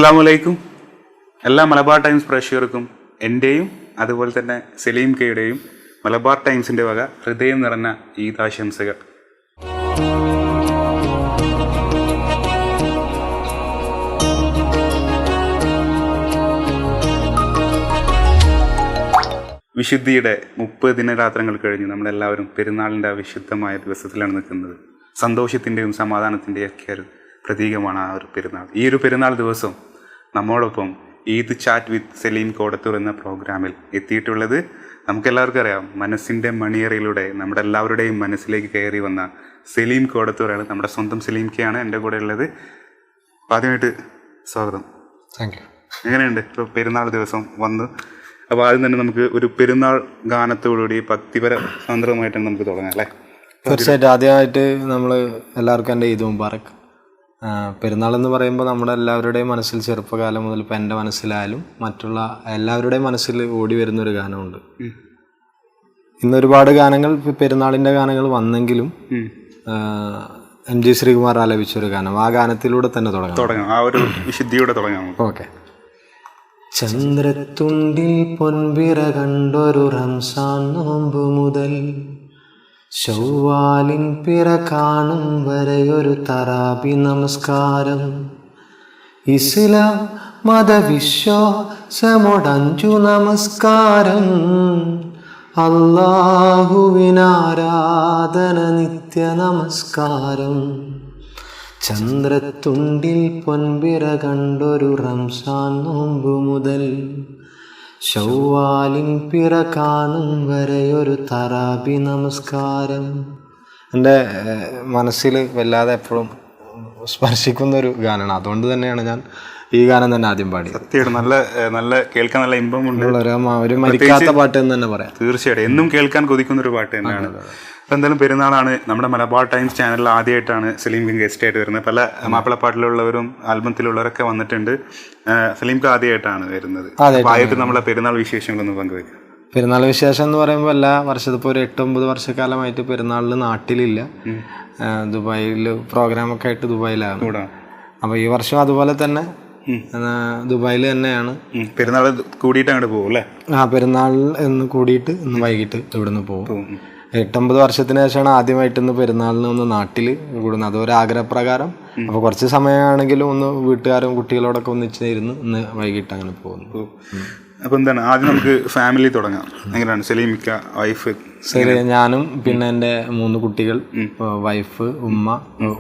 അസ്സലാമു അലൈക്കും. എല്ലാ മലബാർ ടൈംസ് പ്രേക്ഷകർക്കും എൻ്റെയും അതുപോലെ തന്നെ സലീം കെയുടെയും മലബാർ ടൈംസിൻ്റെ വക ഹൃദയം നിറഞ്ഞ ഈദ് ആശംസകൾ. വിശുദ്ധിയുടെ 30 ദിനരാത്രങ്ങൾ കഴിഞ്ഞ് നമ്മളെല്ലാവരും പെരുന്നാളിൻ്റെ വിശുദ്ധമായ ദിവസത്തിലാണ് നിൽക്കുന്നത്. സന്തോഷത്തിൻ്റെയും സമാധാനത്തിൻ്റെയും ഒക്കെ ഒരു പ്രതീകമാണ് ആ ഒരു പെരുന്നാൾ. ഈ ഒരു പെരുന്നാൾ ദിവസം നമ്മോടൊപ്പം ഈദ് ചാറ്റ് വിത്ത് സലീം കോടത്തൂർ എന്ന പ്രോഗ്രാമിൽ എത്തിയിട്ടുള്ളത് നമുക്കെല്ലാവർക്കും അറിയാം, മനസ്സിൻ്റെ മണിയറയിലൂടെ നമ്മുടെ എല്ലാവരുടെയും മനസ്സിലേക്ക് കയറി വന്ന സലീം കോടത്തൂരാണ്. നമ്മുടെ സ്വന്തം സലീം കെയാണ് എൻ്റെ കൂടെ ഉള്ളത്. ആദ്യമായിട്ട് സ്വാഗതം. Thank you. എങ്ങനെയുണ്ട് ഇപ്പോൾ പെരുന്നാൾ ദിവസം വന്ന്? അപ്പോൾ ആദ്യം തന്നെ നമുക്ക് ഒരു പെരുന്നാൾ ഗാനത്തോടുകൂടി ഭക്തിപര സാന്ദ്രമായിട്ടാണ് നമുക്ക് തുടങ്ങാം അല്ലേ? തീർച്ചയായിട്ടും. ആദ്യമായിട്ട് നമ്മൾ എല്ലാവർക്കും എൻ്റെ ഈദ് മുബാറക്. പെരുന്നാൾ എന്ന് പറയുമ്പോൾ നമ്മുടെ എല്ലാവരുടെയും മനസ്സിൽ ചെറുപ്പകാലം മുതൽ ഇപ്പം എൻ്റെ മനസ്സിലായാലും മറ്റുള്ള എല്ലാവരുടെയും മനസ്സിൽ ഓടി വരുന്നൊരു ഗാനമുണ്ട്. ഇന്നൊരുപാട് ഗാനങ്ങൾ പെരുന്നാളിൻ്റെ ഗാനങ്ങൾ വന്നെങ്കിലും MG ശ്രീകുമാർ ആലപിച്ചൊരു ഗാനം, ആ ഗാനത്തിലൂടെ തന്നെ തുടങ്ങാം. ആ ഒരു വിശുദ്ധിയോടെ തുടങ്ങാം. ഓക്കെ. ചന്ദ്രത്തുണ്ടിൽ പൊൻപിറ കണ്ടൊരു റംസാൻ നോമ്പ് മുതൽ ശൗവാലിൻ പിറ കാണും വരെയൊരു തറാബി നമസ്കാരം. ഇസ്ലാം മതവിശ്വാസമൊടഞ്ചു നമസ്കാരം. അല്ലാഹുവിനാരാധന നിത്യ നമസ്കാരം. ചന്ദ്രത്തുണ്ടിൽ പൊൻപിറ കണ്ടൊരു റംസാൻ നോമ്പ് മുതൽ ശൗവാലിൻ പിറ കാണും വരെയൊരു തറാബി നമസ്കാരം. എൻ്റെ മനസ്സിൽ വല്ലാതെ എപ്പോഴും സ്പർശിക്കുന്നൊരു ഗാനമാണ്. അതുകൊണ്ട് തന്നെയാണ് ഞാൻ ഈ ഗാനം തന്നെ ആദ്യം പാടിയത്. സത്യമായിട്ട് നല്ല കേൾക്കാൻ നല്ല ഇമ്പമുണ്ട്. ഒരു മരിക്കാത്ത പാട്ട് എന്ന് തന്നെ പറയാം. തീർച്ചയായിട്ടും എന്നും കേൾക്കാൻ കൊതിക്കുന്ന ഒരു പാട്ട് തന്നെയാണ്. അപ്പോൾ എന്തായാലും പെരുന്നാളാണ്. നമ്മുടെ മലബാർ ടൈംസ് ചാനലിൽ ആദ്യമായിട്ടാണ് സലീം ഗസ്റ്റ് ആയിട്ട് വരുന്നത്. പല മാപ്പിളപ്പാട്ടിലുള്ളവരും ആൽബത്തിലുള്ളവരൊക്കെ വന്നിട്ടുണ്ട്. സലീംക്ക് ആദ്യമായിട്ടാണ് വരുന്നത്. ആദ്യമായിട്ട് നമ്മളെ പെരുന്നാൾ വിശേഷങ്ങളൊന്നും പങ്കുവയ്ക്കും. പെരുന്നാൾ വിശേഷം എന്ന് പറയുമ്പോൾ എല്ലാ വർഷത്തും ഇപ്പോൾ ഒരു 8-9 വർഷക്കാലമായിട്ട് പെരുന്നാളിൽ നാട്ടിലില്ല. ദുബായിൽ പ്രോഗ്രാമൊക്കെ ആയിട്ട് ദുബായിലാണ്. അപ്പോൾ ഈ വർഷം അതുപോലെ തന്നെ ദുബായിൽ തന്നെയാണ്. പെരുന്നാൾ കൂടിയിട്ട് അങ്ങോട്ട് പോകും അല്ലേ? പെരുന്നാൾ എന്ന് കൂടിയിട്ട് ഇന്ന് വൈകിട്ട് ഇവിടുന്ന് പോകും. 8-9 വർഷത്തിന് ശേഷമാണ് ആദ്യമായിട്ട് ഇന്ന് പെരുന്നാളിന് ഒന്ന് നാട്ടിൽ കൂടുന്നത്. അതൊരു ആഗ്രഹപ്രകാരം. അപ്പോൾ കുറച്ച് സമയമാണെങ്കിലും ഒന്ന് വീട്ടുകാരും കുട്ടികളോടൊക്കെ ഒന്നിച്ചിരുന്ന് ഇന്ന് വൈകിട്ട് അങ്ങനെ പോകുന്നു. അപ്പോൾ എന്താണ് ആദ്യം നമുക്ക് ഫാമിലി തുടങ്ങാം. എങ്ങനെയാണ് സലീമിക്ക, വൈഫ്? ശരി, ഞാനും പിന്നെ എൻ്റെ 3 കുട്ടികൾ, വൈഫ്, ഉമ്മ.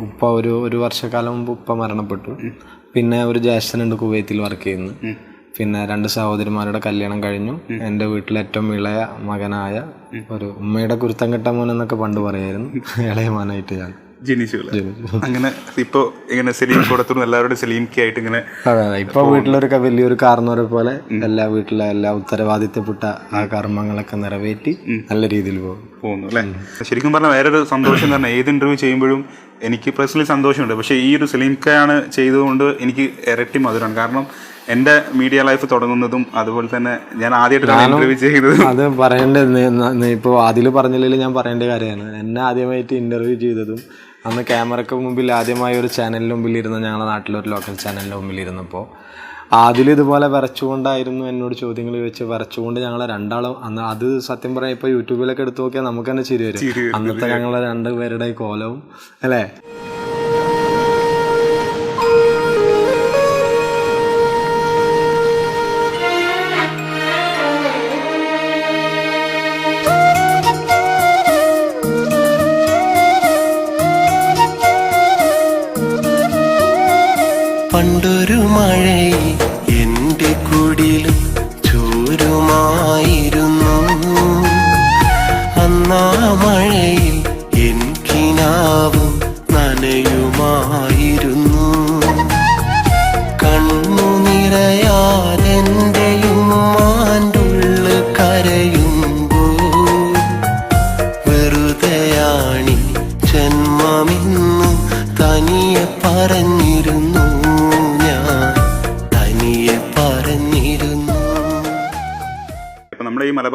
ഉപ്പ ഒരു വർഷക്കാലം മുമ്പ് ഉപ്പ മരണപ്പെട്ടു. പിന്നെ ഒരു ജ്യേഷ്ഠനുണ്ട് കുവൈത്തിൽ വർക്ക് ചെയ്യുന്നു. പിന്നെ 2 സഹോദരിമാരുടെ കല്യാണം കഴിഞ്ഞു. എൻ്റെ വീട്ടിലെ ഏറ്റവും ഇളയ മകനായ ഒരു ഉമ്മയുടെ കുരുത്തം കെട്ട മോൻ എന്നൊക്കെ പണ്ട് പറയായിരുന്നു, ഇളയ മോനായിട്ട് ഞാൻ ജനിച്ചു. അങ്ങനെ ഇപ്പൊ ഇങ്ങനെ സലീം കൊടുത്തു എല്ലാവരുടെയും സലീം കെ ആയിട്ട് ഇങ്ങനെ. അതെ, ഇപ്പൊ വീട്ടിലൊരു വലിയൊരു കാർന്നവരെ പോലെ എല്ലാ വീട്ടിലെ എല്ലാ ഉത്തരവാദിത്തപ്പെട്ട ആ കർമ്മങ്ങളൊക്കെ നിറവേറ്റി നല്ല രീതിയിൽ പോകുന്നു അല്ലേ? ശരിക്കും പറഞ്ഞാൽ വേറൊരു സന്തോഷം എന്ന് പറഞ്ഞാൽ ഏത് ഇന്റർവ്യൂ ചെയ്യുമ്പോഴും എനിക്ക് പേഴ്സണലി സന്തോഷമുണ്ട്. പക്ഷേ ഈ ഒരു സലീം കെയാണ് ചെയ്തതുകൊണ്ട് എനിക്ക് ഇരട്ടി മധുരമാണ്. കാരണം എൻ്റെ മീഡിയ ലൈഫ് തുടങ്ങുന്നതും അതുപോലെ തന്നെ ഞാൻ ആദ്യമായിട്ടാണ് ഇന്റർവ്യൂ ചെയ്തതും. അത് പറയേണ്ടത് ഇപ്പോൾ അതിൽ പറഞ്ഞില്ലെങ്കിൽ ഞാൻ പറയേണ്ട കാര്യമാണ്. എന്നെ ആദ്യമായിട്ട് ഇന്റർവ്യൂ ചെയ്തതും അന്ന് ക്യാമറയ്ക്ക് മുമ്പിൽ ആദ്യമായി ഒരു ചാനലിൻ്റെ മുമ്പിലിരുന്ന, ഞങ്ങളുടെ നാട്ടിലൊരു ലോക്കൽ ചാനലിൻ്റെ മുമ്പിലിരുന്നപ്പോൾ അതിൽ ഇതുപോലെ വരച്ചുകൊണ്ടായിരുന്നു എന്നോട് ചോദ്യങ്ങൾ ചോദിച്ച് വരച്ചുകൊണ്ട് ഞങ്ങളെ രണ്ടാളും അന്ന് അത് സത്യം പറയാം ഇപ്പോൾ യൂട്യൂബിലൊക്കെ എടുത്തു നോക്കിയാൽ നമുക്ക് തന്നെ ചിരി വരും. അന്നത്തെ ഞങ്ങളെ 2 പേരുടെ കോലവും അല്ലേ. പണ്ടൊരു മഴയിൽ എൻ്റെ കുടിലും ചോരുമായിരുന്നു. അന്നാ മഴയിൽ എനിക്കിനാവും നനഞ്ഞിരുന്നു.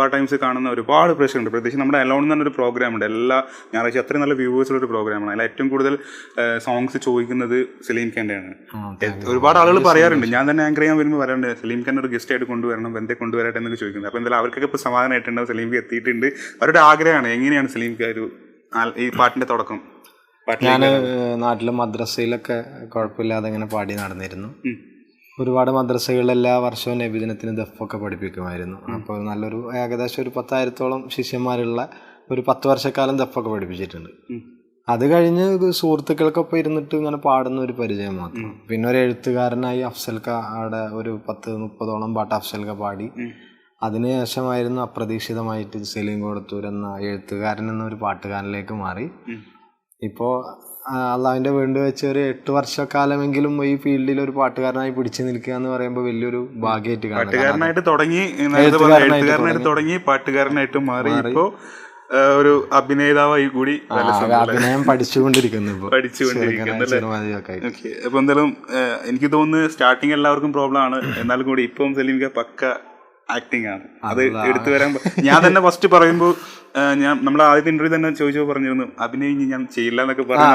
മലബാർ ടൈംസ് കാണുന്ന ഒരുപാട് പ്രേക്ഷകരുണ്ട്. പ്രത്യേകിച്ച് നമ്മുടെ അലോൺ എന്ന് പറഞ്ഞൊരു പ്രോഗ്രാം ഉണ്ട്, എല്ലാ ഞായറാഴ്ച അത്രയും നല്ല വ്യൂവേഴ്സുള്ളൊരു പ്രോഗ്രാമാണ്. അതിൽ ഏറ്റവും കൂടുതൽ സോങ്സ് ചോദിക്കുന്നത് സലീം ഖാൻ്റെയാണ്. ഒരുപാട് ആളുകൾ പറയാറുണ്ട്, ഞാൻ തന്നെ ആങ്കർ ചെയ്യാൻ വരുമ്പോൾ പറയാറുണ്ട് സലീം ഖാൻ ഒരു ഗസ്റ്റ് ആയിട്ട് കൊണ്ടുവരണം, ബന്ധെ കൊണ്ടുവരട്ടെ എന്നൊക്കെ ചോദിക്കുന്നത്. അപ്പോൾ എന്തായാലും അവർക്കൊക്കെ ഇപ്പോൾ സമാധാനമായിട്ടുണ്ടാവും, സലീം ഖാൻ എത്തിയിട്ടുണ്ട്. അവരുടെ ആഗ്രഹമാണ്. എങ്ങനെയാണ് സലീം ഖാൻ ഒരു ഈ പാട്ടിൻ്റെ തുടക്കം? ഞാൻ നാട്ടിൽ മദ്രസയിലൊക്കെ കുഴപ്പമില്ലാതെ ഇങ്ങനെ പാടി നടന്നിരുന്നു. ഒരുപാട് മദ്രസകളിൽ എല്ലാ വർഷവും നബിദിനത്തിന് ദഫൊക്കെ പഠിപ്പിക്കുമായിരുന്നു. അപ്പോൾ നല്ലൊരു ഏകദേശം ഒരു 10,000-ഓളം ശിഷ്യന്മാരുള്ള ഒരു 10 വർഷക്കാലം ദഫൊക്കെ പഠിപ്പിച്ചിട്ടുണ്ട്. അത് കഴിഞ്ഞ് സുഹൃത്തുക്കൾക്കൊപ്പം ഇരുന്നിട്ട് ഇങ്ങനെ പാടുന്ന ഒരു പരിചയം മാത്രം. പിന്നെ ഒരു എഴുത്തുകാരനായി അഫ്സൽക്കയുടെ ഒരു 10-30ഓളം പാട്ട് അഫ്സൽക്ക പാടി. അതിനുശേഷമായിരുന്നു അപ്രതീക്ഷിതമായിട്ട് സലീം കൊടത്തൂർ എന്ന എഴുത്തുകാരൻ എന്നൊരു പാട്ടുകാരനിലേക്ക് മാറി. ഇപ്പോൾ അള്ളാഹുവിൻ്റെ വേണ്ടി വെച്ച് ഒരു 8 വർഷക്കാലമെങ്കിലും ഈ ഫീൽഡിൽ ഒരു പാട്ടുകാരനായി പിടിച്ചു നിൽക്കുക എന്ന് പറയുമ്പോൾ വലിയൊരു ഭാഗ്യമായിട്ട് കാണും. പാട്ടുകാരനായിട്ട് തുടങ്ങി പാട്ടുകാരനായിട്ട് മാറി, ഇപ്പോൾ ഒരു അഭിനേതാവായി കൂടി അഭിനയം പഠിച്ചുകൊണ്ടിരിക്കുന്നു. അപ്പൊ എന്തായാലും എനിക്ക് തോന്നുന്നു സ്റ്റാർട്ടിങ് എല്ലാവർക്കും പ്രോബ്ലം ആണ്, എന്നാലും കൂടി ഇപ്പം സലീം പക്ക ആക്ടിങ് ആണ്. അത് എടുത്തു വരാൻ ഞാൻ തന്നെ ഫസ്റ്റ് പറയുമ്പോൾ ഞാൻ നമ്മളെ ആദ്യത്തെ ഇന്റർവ്യൂ തന്നെ ചോദിച്ചപ്പോൾ പറഞ്ഞിരുന്നു അഭിനയം ഞാൻ ചെയ്യില്ല എന്നൊക്കെ പറഞ്ഞു.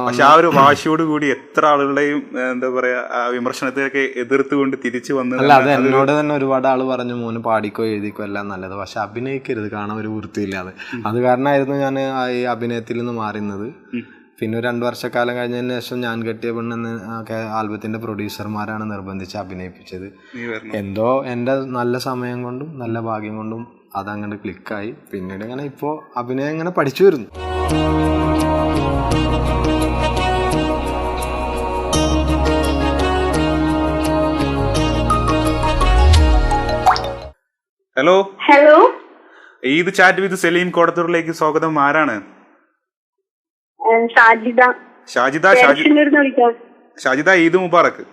പക്ഷെ ആ ഒരു വാശിയോട് കൂടി എത്ര ആളുകളെയും എന്താ പറയാ വിമർശനത്തിലൊക്കെ എതിർത്തുകൊണ്ട് തിരിച്ചു വന്നത്. അത് എന്നോട് തന്നെ ഒരുപാട് ആള് പറഞ്ഞു മോന് പാടിക്കോ എഴുതിക്കോ എല്ലാം നല്ലത്, പക്ഷെ അഭിനയിക്കരുത്, കാണാൻ ഒരു വൃത്തിയില്ലാതെ. അത് കാരണമായിരുന്നു ഞാൻ ഈ അഭിനയത്തിൽ നിന്ന് മാറുന്നത്. പിന്നെ 2 വർഷക്കാലം കഴിഞ്ഞതിന് ശേഷം ഞാൻ കെട്ടിയ പെണ്ണെന്ന് ആൽബത്തിന്റെ പ്രൊഡ്യൂസർമാരാണ് നിർബന്ധിച്ച് അഭിനയിപ്പിച്ചത്. എന്തോ എൻ്റെ നല്ല സമയം കൊണ്ടും നല്ല ഭാഗ്യം കൊണ്ടും അതങ്ങനെ ക്ലിക്കായി. പിന്നീട് ഇങ്ങനെ ഇപ്പോൾ അഭിനയം ഇങ്ങനെ പഠിച്ചു വരുന്നു. Hello Eid chat with Saleem കൊടത്തൂരിലേക്ക് സ്വാഗതം. ആരാണ്? ഷാജിദ, ഈദ് മുബാറക്ക്.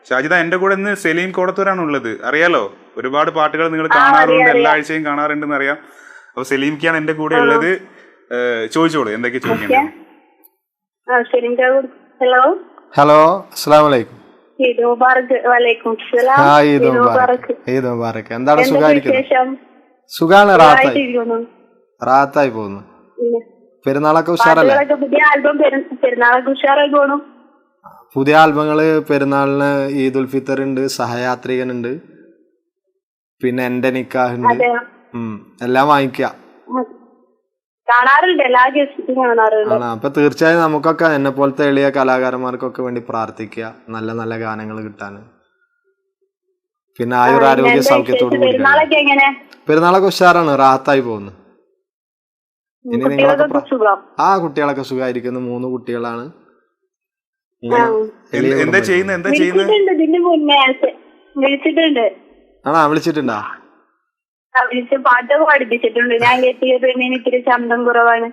ഷാജിദ, എന്റെ കൂടെ ഇന്ന് സലീം കൊടത്തൂരാണ് ഉള്ളത്, അറിയാലോ. ഒരുപാട് പാട്ടുകൾ നിങ്ങൾ കാണാറുണ്ട്, എല്ലാ ആഴ്ചയും കാണാറുണ്ടെന്ന് അറിയാം. അപ്പൊ സലീംക്കാണ് എന്റെ കൂടെ ഉള്ളത്. ചോദിച്ചോളൂ, എന്തൊക്കെ ചോദിക്കാം. ഹലോ, അസ്സലാമു അലൈക്കും. ഈദ് മുബാറക്ക്. എന്താണ് സുഖായിരിക്കുന്നത്? സുഖാണ്, റാത്തായി പോകുന്നു. പെരുന്നാളൊക്കെ ഉഷാറല്ലേ? പുതിയ ആൽബങ്ങള് പെരുന്നാളിന് ഈദ് ഉൽ ഫിത്തർ ഉണ്ട്, സഹയാത്രികൻ ഉണ്ട്, പിന്നെ എന്റെ നിക്കാഹ് ഉണ്ട്. എല്ലാം വാങ്ങിക്ക. അപ്പൊ തീർച്ചയായും നമുക്കൊക്കെ എന്നെ പോലത്തെ എളിയ കലാകാരന്മാർക്കൊക്കെ വേണ്ടി പ്രാർത്ഥിക്കുക, നല്ല നല്ല ഗാനങ്ങൾ കിട്ടാൻ. പിന്നെ ആയുരാരോഗ്യ സൗഖ്യത്തോടു കൂടി. പെരുന്നാളൊക്കെ ഉഷാറാണ്, റാത്തായി പോകുന്നു. ഇനി നിങ്ങളൊക്കെ കുട്ടികളൊക്കെ സുഖമായിരിക്കുന്നു. 3 കുട്ടികളാണ്. എന്താ ചെയ്യുന്നത്? വിളിച്ചിട്ടുണ്ടാ? പാട്ടൊക്കെ പഠിപ്പിച്ചിട്ടുണ്ട്. ഞാൻ കെട്ടിയ പെണ്ണിന് ഇത്തിരി ശബ്ദം കുറവാണ്.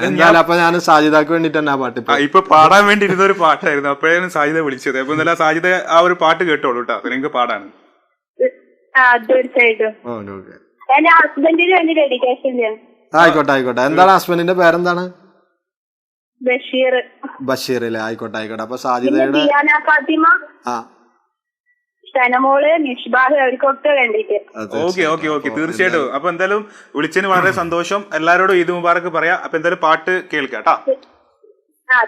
എന്തായാലും അപ്പൊ ഞാൻ സാജിദക്ക് വേണ്ടിട്ട് തന്നെ ആ പാട്ട് ഇപ്പൊ പാടാൻ വേണ്ടി ഇരുന്ന ഒരു പാട്ടായിരുന്നു, അപ്പോഴാണ് സാജിദ വിളിച്ചത്. അപ്പൊ എന്തായാലും സാജിദ ആ ഒരു പാട്ട് കേട്ടോളൂ കേട്ടോ, നിങ്ങൾക്ക് പാടാണ്. തീർച്ചയായിട്ടും എന്റെ ഹസ്ബൻഡിന് വേണ്ടി ഡെഡിക്കേഷൻ ചെയ്യാം. ആയിക്കോട്ടെ. എന്താണ് ഹസ്ബൻഡിന്റെ പേരെന്താണ്? ബഷീർ അല്ലേ? ആയിക്കോട്ടെ. അപ്പൊ സാജിദയുടെ ഓക്കെ തീർച്ചയായിട്ടും. അപ്പൊ എന്തായാലും വിളിച്ചതിന് വളരെ സന്തോഷം. എല്ലാരോടും ഈദ് മുബാറക്ക് പറയാം. അപ്പൊ എന്തായാലും പാട്ട് കേൾക്കാട്ടോ.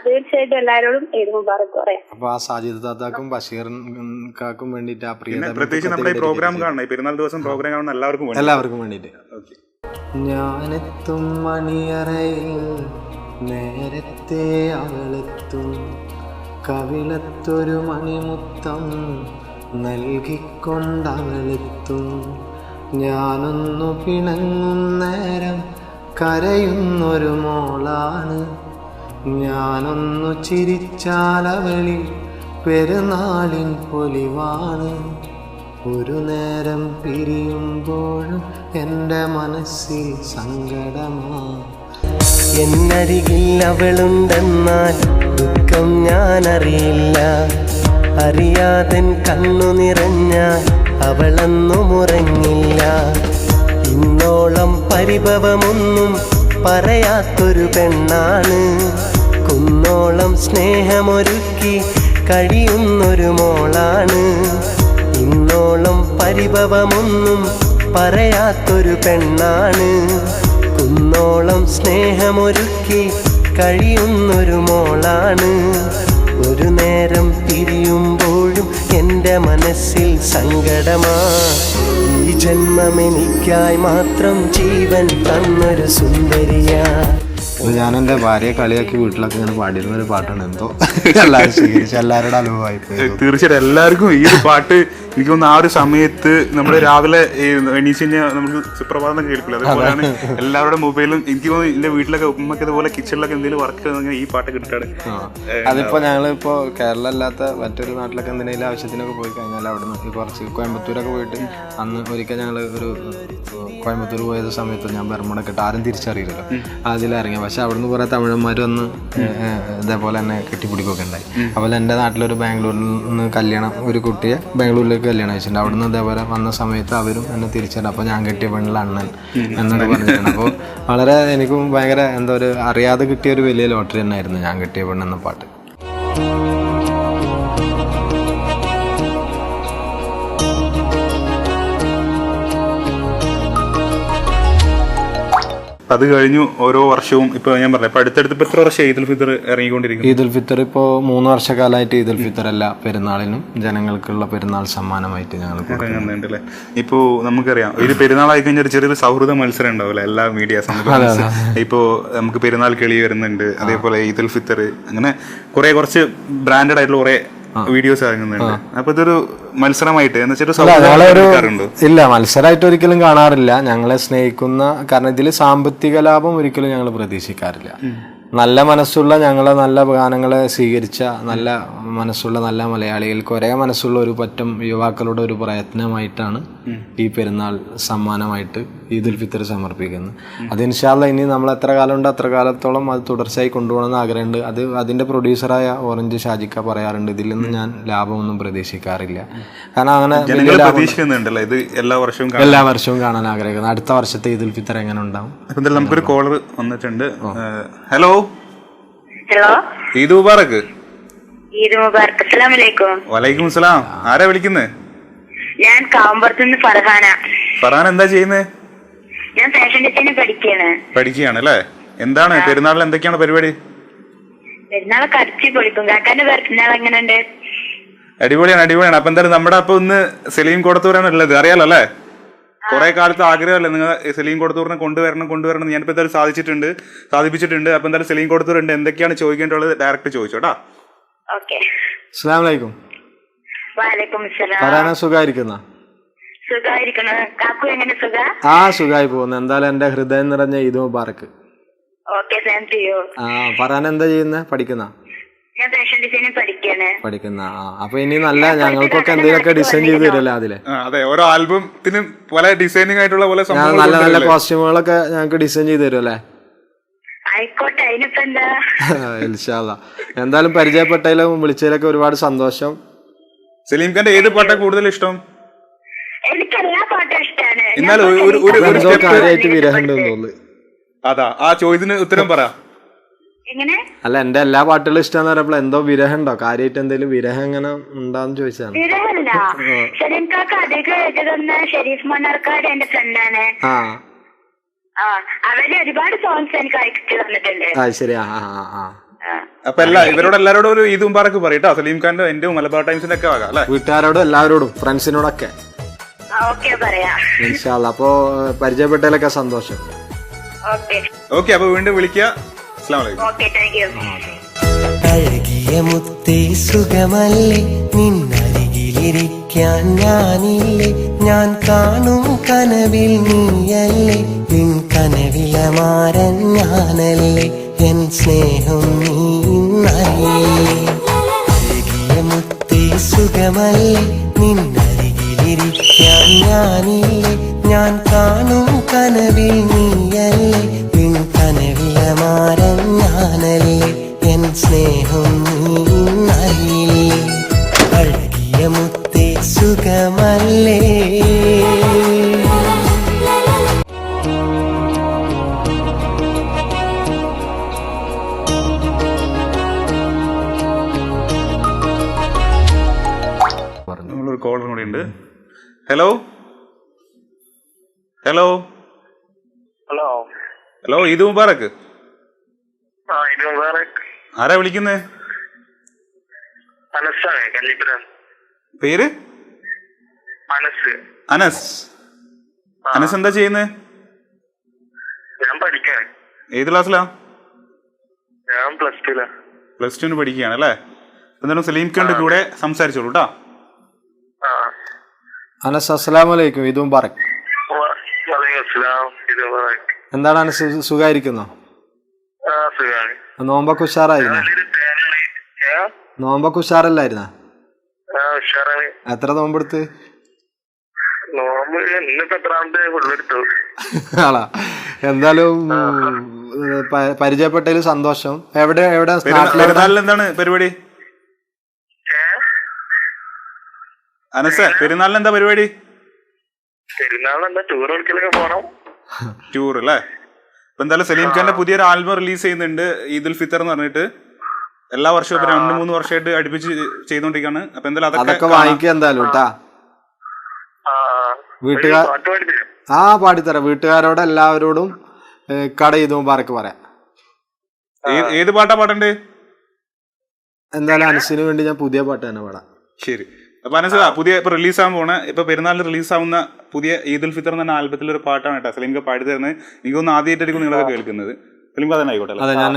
തീർച്ചയായിട്ടും എല്ലാരോടും ഈദ് മുബാറക്ക് പറയാം. അപ്പൊ ആ സാജിദ് താത്താക്കും ബഷീർക്കും വേണ്ടിട്ട് ആ പ്രിയ പ്രത്യേകിച്ച് നമ്മുടെ ഈ പ്രോഗ്രാം കാണണം, പെരുന്നാൾ ദിവസം പ്രോഗ്രാം കാണുന്ന എല്ലാവർക്കും വേണ്ടിട്ട്. ഞാനെത്തും മണിയറയിൽ നേരത്തെ അവളെത്തും, കവിളത്തൊരു മണിമുത്തം നൽകിക്കൊണ്ടവളെത്തും. ഞാനൊന്നു പിണങ്ങും നേരം കരയുന്നൊരു മോളാണ്, ഞാനൊന്നു ചിരിച്ചാലവളിൽ പെരുന്നാളിൻ പൊലിവാണ്. ഒരു നേരം പിരിയുമ്പോഴും എൻ്റെ മനസ്സിൽ സങ്കടമാ. എന്നരികിൽ അവളുണ്ടെന്നാൽ ദുഃഖം ഞാനറിയില്ല, അറിയാതൻ കണ്ണു നിറഞ്ഞാൽ അവളെന്നും ഉറങ്ങില്ല. ഇന്നോളം പരിഭവമൊന്നും പറയാത്തൊരു പെണ്ണാണ്, കുന്നോളം സ്നേഹമൊരുക്കി കഴിയുന്നൊരു മോളാണ്. ഇന്നോളം പരിഭവമൊന്നും പറയാത്തൊരു പെണ്ണാണ്. കുന്നോളം സ്നേഹമൊരുക്കി കഴിയുന്നൊരു മോളാണ്. ഒരു നേരം പിരിയുമ്പോഴും എൻ്റെ മനസ്സിൽ സങ്കടമാ. ഈ ജന്മമെനിക്കായി മാത്രം ജീവൻ തന്നൊരു സുന്ദരിയാ. ഞാൻ എൻ്റെ ഭാര്യയെ കളിയാക്കി വീട്ടിലൊക്കെ ഇങ്ങനെ പാടിയിരുന്ന ഒരു പാട്ടാണ്. എന്തോ എല്ലാവരും സ്വീകരിച്ചു, എല്ലാവരുടെ അനുഭവമായി. തീർച്ചയായിട്ടും എല്ലാവർക്കും ഈ ഒരു പാട്ട് എനിക്ക് തോന്നുന്നു ആ ഒരു സമയത്ത് നമ്മുടെ രാവിലെ എണീച്ച് കഴിഞ്ഞാൽ നമുക്ക് സുപ്രഭാതം കേൾക്കില്ല. അതുപോലെയാണ് എല്ലാവരുടെ മൊബൈലും. എനിക്ക് തോന്നുന്നു എൻ്റെ വീട്ടിലൊക്കെ ഉമ്മക്ക് ഇതുപോലെ കിച്ചണിലൊക്കെ എന്തെങ്കിലും വർക്ക് ഈ പാട്ട് കിട്ടാണ്. അതിപ്പോ ഞങ്ങളിപ്പോ കേരളം അല്ലാത്ത മറ്റൊരു നാട്ടിലൊക്കെ എന്തെങ്കിലും ആവശ്യത്തിനൊക്കെ പോയി കഴിഞ്ഞാൽ അവിടെ നിന്ന് കുറച്ച് കോയമ്പത്തൂരൊക്കെ പോയിട്ട് അന്ന് ഒരിക്കൽ ഞങ്ങൾ ഒരു കോയമ്പത്തൂർ പോയ സമയത്ത് ഞാൻ ബർമുടൊക്കെ ഇട്ട് ആരും തിരിച്ചറിയില്ലല്ലോ, അതിലിറങ്ങി. പക്ഷെ അവിടുന്ന് കുറെ തമിഴന്മാർ വന്ന് ഇതേപോലെ തന്നെ കെട്ടിപ്പിടിക്കുകയൊക്കെ ഉണ്ടായി. അതുപോലെ എൻ്റെ നാട്ടിലൊരു ബാംഗ്ലൂരിൽ നിന്ന് കല്യാണം, ഒരു കുട്ടിയെ ബാംഗ്ലൂരിലേക്ക് കല്യാണം അയച്ചിട്ടുണ്ട്. അവിടുന്ന് ഇതേപോലെ വന്ന സമയത്ത് അവരും എന്നെ തിരിച്ചറിഞ്ഞു. അപ്പോൾ ഞാൻ കെട്ടിയ പെണ്ണിൽ അണ്ണൻ എന്നൊക്കെ പറഞ്ഞിട്ടുണ്ട്. അപ്പോൾ വളരെ എനിക്കും ഭയങ്കര എന്താ ഒരു അറിയാതെ കിട്ടിയ ഒരു വലിയ ലോട്ടറി തന്നെയായിരുന്നു ഞാൻ കെട്ടിയ പെണ്ണെന്ന പാട്ട്. അത് കഴിഞ്ഞു ഓരോ വർഷവും ഇപ്പൊ ഞാൻ പറഞ്ഞു ഇപ്പൊ അടുത്തടുത്ത് എത്ര വർഷം ഈദുൽ ഫിത്തർ ഇറങ്ങിക്കൊണ്ടിരിക്കും? ഈദുൽ ഫിത്തർ ഇപ്പോൾ 3 വർഷക്കാലമായിട്ട് ഈദുൽ ഫിത്തർ എല്ലാ പെരുന്നാളിനും ജനങ്ങൾക്കുള്ള പെരുന്നാൾ സമ്മാനമായിട്ട് ഞങ്ങൾ ഇറങ്ങുന്നുണ്ട് അല്ലേ. ഇപ്പോ നമുക്കറിയാം ഒരു പെരുന്നാളായി കഴിഞ്ഞാൽ ചെറിയൊരു സൗഹൃദ മത്സരം ഉണ്ടാവില്ല എല്ലാ മീഡിയ. ഇപ്പോ നമുക്ക് പെരുന്നാൾ കിളി വരുന്നുണ്ട്, അതേപോലെ ഈദുൽ ഫിത്തർ, അങ്ങനെ കുറച്ച് ബ്രാൻഡഡ് ആയിട്ടുള്ള കുറെ വീഡിയോസ് ഇറങ്ങുന്നുണ്ട്. അപ്പൊ ഇതൊരു മത്സരമായിട്ട് ഇല്ല, മത്സരമായിട്ട് ഒരിക്കലും കാണാറില്ല. ഞങ്ങളെ സ്നേഹിക്കുന്ന, കാരണം ഇതിൽ സാമ്പത്തിക ലാഭം ഒരിക്കലും ഞങ്ങൾ പ്രതീക്ഷിക്കാറില്ല. നല്ല മനസ്സുള്ള, ഞങ്ങളെ നല്ല ഗാനങ്ങളെ സ്വീകരിച്ച നല്ല മനസ്സുള്ള നല്ല മലയാളികൾക്ക് ഒരേ മനസ്സുള്ള ഒരു പറ്റം യുവാക്കളുടെ ഒരു പ്രയത്നമായിട്ടാണ് ഈ പെരുന്നാൾ സമ്മാനമായിട്ട് ഈദുൽ ഫിത്തർ സമർപ്പിക്കുന്നത്. അത് ഇൻഷാ അല്ലാഹ് ഇനി നമ്മൾ എത്ര കാലം ഉണ്ട് അത്ര കാലത്തോളം അത് തുടർച്ചയായി കൊണ്ടുപോകണമെന്ന് ആഗ്രഹമുണ്ട്. അത് അതിൻ്റെ പ്രൊഡ്യൂസറായ ഓറഞ്ച് ഷാജിക്ക പറയാറുണ്ട്, ഇതിൽ നിന്ന് ഞാൻ ലാഭമൊന്നും പ്രതീക്ഷിക്കാറില്ല. കാരണം അങ്ങനെ ഇത് എല്ലാ വർഷവും കാണാൻ ആഗ്രഹിക്കുന്നു. അടുത്ത വർഷത്തെ ഈദുൽ ഫിത്തർ എങ്ങനെ ഉണ്ടാവും. നമുക്കൊരു കോളർ വന്നിട്ടുണ്ട്. ഹലോ ഹലോ, ഈദ് മുബാറക്ക്. ഈദ് മുബാറക്ക്. അസ്സലാമു അലൈക്കും. വലൈക്കും സലാം. ആരാ വിളിക്കുന്നത്? ഞാൻ കാമ്പറത്തുനിന്ന് ഫർഹാന. ഫർഹാന എന്താ ചെയ്യുന്നത്? ഞാൻ ഫാഷൻ ഡിസൈനിങ് പഠിക്കുകയാണ് അല്ലേ. എന്താണ് പെരുന്നാളിൽ എന്തൊക്കെയാണ് പരിപാടി? പെരുന്നാളൊക്കെ അടിച്ചു പൊളിക്കും. കാക്കാന്റെ പെരുന്നാൾ എങ്ങനെയുണ്ട്? അടിപൊളിയാണ്. അപ്പൊ എന്തായാലും നമ്മുടെ അപ്പൊ ഒന്ന് സലീം കൊടുത്തൂരാണ് ഉള്ളത്, അറിയാലോ അല്ലേ. കുറെ കാലത്ത് ആഗ്രഹമല്ലേ നിങ്ങൾ സലീം കൊടുത്തൂറിനെ കൊണ്ടുവരണം. ഞാനിപ്പോ എന്തായാലും സാധിപ്പിച്ചിട്ടുണ്ട്. അപ്പൊ എന്തായാലും സലീം കൊടുത്തൂരുണ്ട്. എന്തൊക്കെയാണ് ചോദിക്കേണ്ടത് ഡയറക്റ്റ് ചോദിച്ചോട്ടാ. അസ്സലാമു അലൈക്കും. വലൈക്കും സലാം. ഫർഹാന സുഖായിരിക്കുന്ന? കാക്കു എങ്ങനെ സുഖായി പോകുന്നു. എന്തായാലും എന്റെ ഹൃദയം നിറഞ്ഞ ഈദ് മുബാറക്ക്. ഫർഹാന എന്താ ചെയ്യുന്നത്? പഠിക്കുന്ന? അപ്പൊ ഇനി നല്ല ഞങ്ങൾക്കൊക്കെ എന്തെങ്കിലുമൊക്കെ ഡിസൈൻ ചെയ്ത് തരുമല്ലോ അതില്. അതെ, ഓരോ ആൽബത്തിനും പല ഡിസൈനിങ് ആയിട്ടുള്ള പോലെ നല്ല നല്ല കോസ്റ്റ്യൂമുകളൊക്കെ ഞങ്ങൾക്ക് ഡിസൈൻ ചെയ്ത് തരും അല്ലേ? ഇൻഷാ അല്ലാഹ്. എന്തായാലും പരിചയപ്പെട്ടതിലും വിളിച്ചതിലൊക്കെ ഒരുപാട് സന്തോഷം. സലീം ഖാന്റെ ഏത് പാട്ടാ കൂടുതൽ ഇഷ്ടം? എന്നാലും കാര്യമായിട്ട് വിരഹം തോന്നുന്നു. അതാ ആ ചോദ്യത്തിന് ഉത്തരം പറ. അല്ല, എന്റെ എല്ലാ പാട്ടുകളും ഇഷ്ടം പറഞ്ഞപ്പോൾ എന്തോ വിരഹം ഉണ്ടോ? കാര്യമായിട്ട് എന്തെങ്കിലും വിരഹം എങ്ങനെ ഉണ്ടാന്ന് ചോദിച്ചാണ്. ഷെരീഫ് മണ്ണാർക്കാട് എന്റെ ഫ്രണ്ടാണ്. അവര് ഒരുപാട് സോങ്സ് എനിക്ക് അയച്ചു തന്നിട്ടുണ്ട്. ശരി. അപ്പൊ ഇവരോട് എല്ലാവരോടും ഒരു ഈദ് മുബാറക്ക് പറയട്ടോ. സലീം ഖാന്റെ എന്റെ മലബാർ ടൈംസിന്റെ ഒക്കെ ആകാം അല്ലെ. വീട്ടുകാരോടും എല്ലാവരോടും ഫ്രണ്ട്സിനോടൊക്കെ ഇൻഷാ അല്ലാഹ്. അപ്പൊ പരിചയപ്പെട്ടതിലൊക്കെ സന്തോഷം. ഓക്കെ, അപ്പൊ വീണ്ടും വിളിക്കുക. അഴകിയ മുത്തേ സുഖമല്ലേ, നിന്നരികിലിരിക്കാൻ ഞാനില്ലേ, ഞാൻ കാണും കനവിൽ നീയല്ലേ, നിൻ കനവിലെ മാരൻ ഞാനല്ലേ, എൻ സ്നേഹം നീ ഇന്നറിയില്ലേ. അഴകിയ മുത്തേ സുഖമല്ലേ, നിന്നരികിലിരിക്കാൻ ഞാനില്ലേ, ഞാൻ കാണും കനവിൽ നീയല്ലേ, നിൻ കനവിലെ മാരൻ ഞാനല്ലേ, എൻ സ്നേഹം നീ ഇന്നറിയില്ലേ. അഴകിയ മുത്തേ സുഖമല്ലേ. നമ്മളൊരു കോളർ കൂടി ഉണ്ട്. Hello hello hello. Hello, Eid മുബാറക്ക്. ആ, ഇത് മുബാറക്. ആരാ വിളിക്കുന്നേ? അനസാണ് കല്ലിപ്പുരം. പേര്? അനസ്. അനസ്. അനസ് എന്താ ചെയ്യുന്നേ? ഞാൻ പഠിക്കാണ്. ഏത് ക്ലാസ്സിലാ? ഞാൻ +2. +2 പഠിക്കുകയാണ് അല്ലേ? എന്തായാലും സലീം ഖാന്റെ കൂടെ സംസാരിച്ചോളൂ കേട്ടോ. ആ. അനസ് അസ്സലാമു അലൈക്കും. ഈദ് മുബാറക്. വലൈക്കും അസ്സലാം. ഇത് മുബാറക്. എന്താണ് അനസ്, സുഖമായിരിക്കുന്നോ? ആ, സുഖാണ്. നോമ്പൊക്കെ ഉഷാറായിരുന്നോ? നോമ്പൊക്കെ ഉഷാറല്ലായിരുന്ന? ആ, ഉഷാറാണ്. എത്ര നോമ്പെടുത്ത്? നോമ്പ് ഇന്നിപ്പോ എത്രാമത്തെ ഫുള്ളെടുത്തു. ആളാ. എന്തായാലും പരിചയപ്പെട്ടതിൽ സന്തോഷം. എവിടെ എവിടെ പെരുന്നാളിൽ എന്താണ് പരിപാടി? അനസ്, പെരുന്നാളിന് എന്താ പരിപാടി? പെരുന്നാളെന്താ ടൂർ ഒരിക്കലൊക്കെ പോണം. ടൂർ അല്ലേ? ഇപ്പൊ എന്തായാലും സലീം ഖാന്റെ പുതിയൊരു ആൽബം റിലീസ് ചെയ്യുന്നുണ്ട്, ഈദുൽ ഫിത്തർ എന്ന് പറഞ്ഞിട്ട്. എല്ലാ വർഷവും ഇപ്പൊ 2-3 വർഷമായിട്ട് അടുപ്പിച്ച് ചെയ്തോണ്ടിരിക്കാണ്. അപ്പൊ എന്തായാലും അതൊക്കെ വാങ്ങിക്കുക എന്തായാലും കേട്ടാ. വീട്ടുകാർ പാടിത്തരാം. വീട്ടുകാരോട് എല്ലാവരോടും കട ഈദ് മുബാറക്ക് പറയാം. ഏത് പാട്ടാ പാടണ്ടേ? എന്തായാലും അനസിന് വേണ്ടി ഞാൻ പുതിയ പാട്ട് തന്നെ പാടാം. ശരി. അപ്പൊ അനസ്, പുതിയ ഇപ്പൊ റിലീസാകാൻ പോണ, ഇപ്പൊ പെരുന്നാളിൽ റിലീസാവുന്ന പുതിയ ഈദുൽ ഫിത്തർ എന്ന ആൽബത്തിലെ ഒരു പാട്ടാണ് കേട്ടോ സലീം ഖാൻ പാടി തരുന്നത്. എനിക്കൊന്ന് ആദ്യമായിട്ടായിരിക്കും നിങ്ങളൊക്കെ കേൾക്കുന്നത്. സലീം ഖാൻ തന്നെ ആയിക്കോട്ടെ. അതെ, ഞാൻ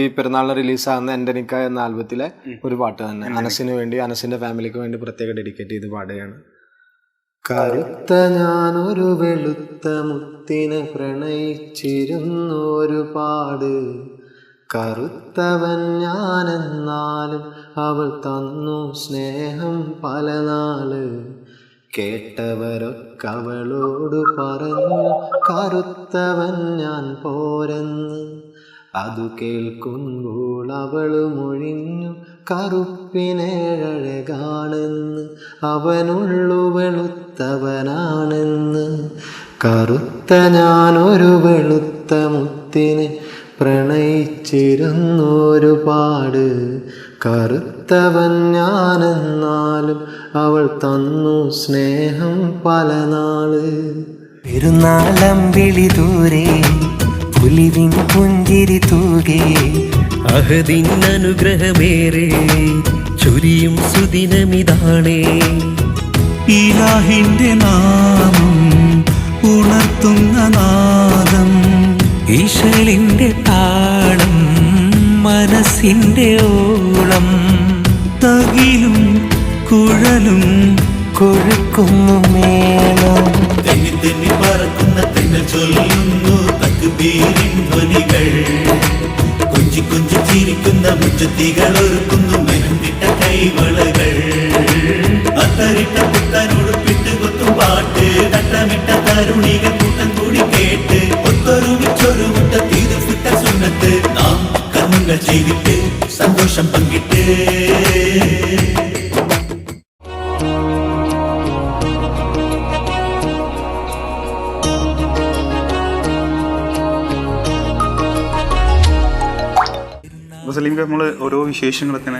ഈ പെരുന്നാളിന് റിലീസാകുന്ന എന്റെ നിക്ക എന്ന ആൽബത്തിലെ ഒരു പാട്ട് തന്നെ അനസിന് വേണ്ടി, അനസിന്റെ ഫാമിലിക്ക് വേണ്ടി പ്രത്യേകം ഡെഡിക്കേറ്റ് ചെയ്ത് പാടുകയാണ്. കറുത്ത ഞാനൊരു വെളുത്ത മുത്തിനെ പ്രണയിച്ചിരുന്നു ഒരുപാട്. കറുത്തവൻ ഞാനെന്നാലും അവൾ തന്നു സ്നേഹം പല നാള്. കേട്ടവരൊക്കെ അവളോട് പറഞ്ഞു കറുത്തവൻ ഞാൻ പോരെന്ന്. അതു കേൾക്കുമ്പോൾ അവള് മൊഴിഞ്ഞു കറുപ്പിനേഴഴകാണെന്ന്. അവനുള്ളു വെളുത്തവനാണെന്ന്. കറുത്ത ഞാനൊരു വെളുത്ത മുത്തിനെ പ്രണയിച്ചിരുന്നു ഒരുപാട്. കറുത്തവൻ ഞാനെന്നാലും അവൾ തന്നു സ്നേഹം പല നാള്. പെരുന്നാളമ്പിളി ദൂരെ പുലിവിൻ പുഞ്ചിരി തൂകെ. അഹദിൻ അനുഗ്രഹമേറെ ചൊരിയും സുദിനമിതാണേ. ഇലാഹിന്റെ നാമം ഉണർത്തുന്ന നാദം. ഈശലിന്റെ താളം മനസ്സിന്റെ ഓളം. തകിലും കുഴലും കൊഴുക്കുന്നു മേളം. തെന്നി തെന്നി പറക്കുന്ന തെന്നൽ ചൊല്ലുന്നു തക്ബീരിൻ ധ്വനികൾ. കൊഞ്ചി കൊഞ്ചി ചിരിക്കുന്ന മുറ്റത്തികൾ ഒരുക്കുന്നു മെനന്തിട്ട കൈവളകൾ. അത്തരിട്ട പുത്തനുടുപ്പിട്ട് കൊത്തും പാട്ട് തട്ടമിട്ട തരുണികൾ കൂട്ടം കൂടി കേട്ട് ഒത്തൊരുമിച്ചൊരു മുട്ട തീർത്തിട്ട സുന്നത്ത്. നാം കർമ്മങ്ങൾ ചെയ്തിട്ട് സന്തോഷം പങ്കിട്ട്. അപ്പോൾ സലീം ഖാൻ, നമ്മൾ ഓരോ വിശേഷങ്ങളൊക്കെ